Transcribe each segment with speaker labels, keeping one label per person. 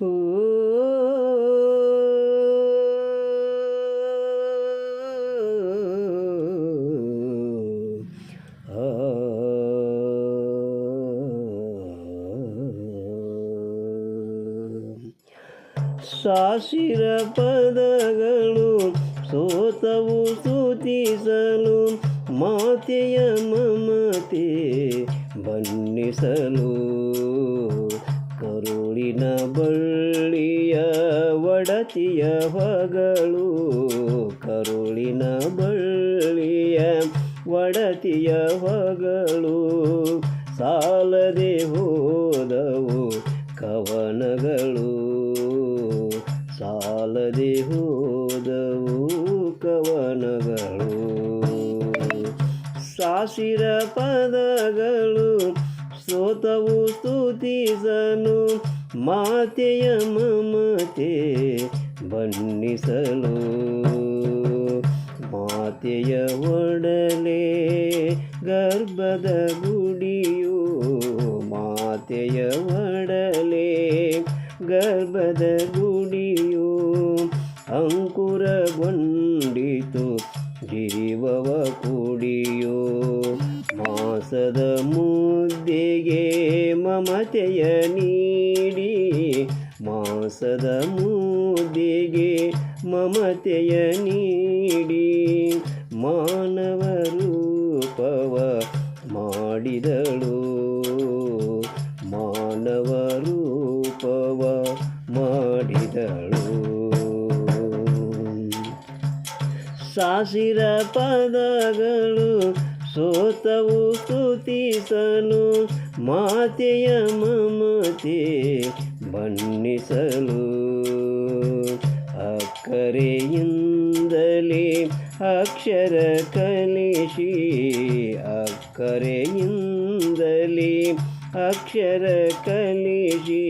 Speaker 1: ಓ ಸಾಸಿರ ಪದಗಳು ಸೋತವು ಸ್ತುತಿಸಲು ಮಾತೆಯ ಮಮತೆ ಬಣ್ಣಿಸಲು ಕರುಳಿನ ಬಳ್ಳಿಯ ಒಡತಿಯ ಹೊಗಳು ಕರುಳಿನ ಬಳ್ಳಿಯ ಒಡತಿಯ ಹೊಗಳು ಸಾಲದೆ ಹೋದವು ಕವನಗಳು ಸಾಲದೆ ಹೋದವು ಕವನಗಳು ಸಾಸಿರ ಪದಗಳು ಸೋತವು ಸ್ತುತಿಸಲು ಮಾತೆಯ ಮಮತೆ ಬಣ್ಣಿಸಲು ಮಾತೆಯ ಒಡಲೆ ಗರ್ಭದ ಗುಡಿಯು ಮಾತೆಯ ಒಡಲೆ ಗರ್ಭದ ಗುಡಿಯು ಅಂಕುರಗೊಂಡಿತು ಜೀವವ ಕುಡಿಯೋ ಮಾಸದ ಮುದ್ದೆಗೆ ಮಮತೆಯ ನೀಡಿ ಮಾಸದ ಮುದ್ದೆಗೆ ಮಮತೆಯ ನೀಡಿ ಮಾನವ ರೂಪವ ಮಾಡಿದಳು ಮಾನವ ರೂಪವ ಮಾಡಿದಳು ಸಾಸಿರ ಪದಗಳು ಸೋತವು ಸ್ತುತಿಸಲು ಮಾತೆಯ ಮಮತೆ ಬಣ್ಣಿಸಲು ಅಕ್ಕರೆಯಿಂದಲೇ ಅಕ್ಷರ ಕಲಿಸಿ ಅಕ್ಕರೆಯಿಂದಲೇ ಅಕ್ಷರ ಕಲಿಸಿ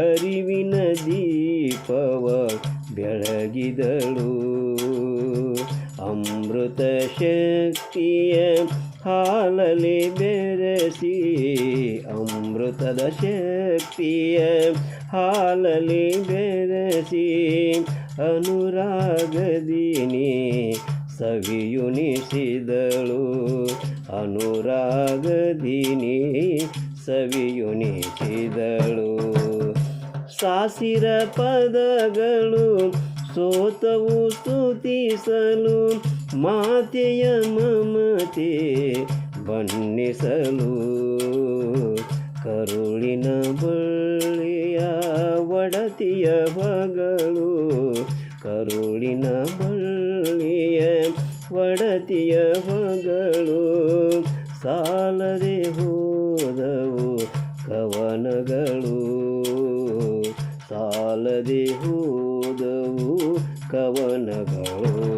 Speaker 1: ಅರಿವಿನ ದೀಪವ ಬೆಳಗಿದಳು ಅಮೃತ ಶಕ್ತಿಯ ಹಾಲಲಿ ಬೆರೆಸಿ ಅಮೃತದ ಶಕ್ತಿಯ ಹಾಲಲಿ ಬೆರೆಸಿ ಅನುರಾಗದಿನಿ ಸವಿಯುಣಿಸಿದಳು ಅನುರಾಗದಿನಿ ಸವಿಯುಣಿಸಿದಳು ಸಾಸಿರ ಪದಗಳು ಸೋತವು ಸ್ತುತಿಸಲು ಮಾತೆಯ ಮಮತೆ ಬಣ್ಣಿಸಲು ಕರುಳಿನ ಬಳ್ಳಿಯ ಒಡತಿಯ ಹೊಗಳು ಕರುಳಿನ ಬಳ್ಳಿಯ ಒಡತಿಯ ಹೊಗಳು ಸಾಲದೆ ಹೋದವು ಕವನಗಳು ಸಾಲದೆ ಹೋದವು ಕವನಗಳು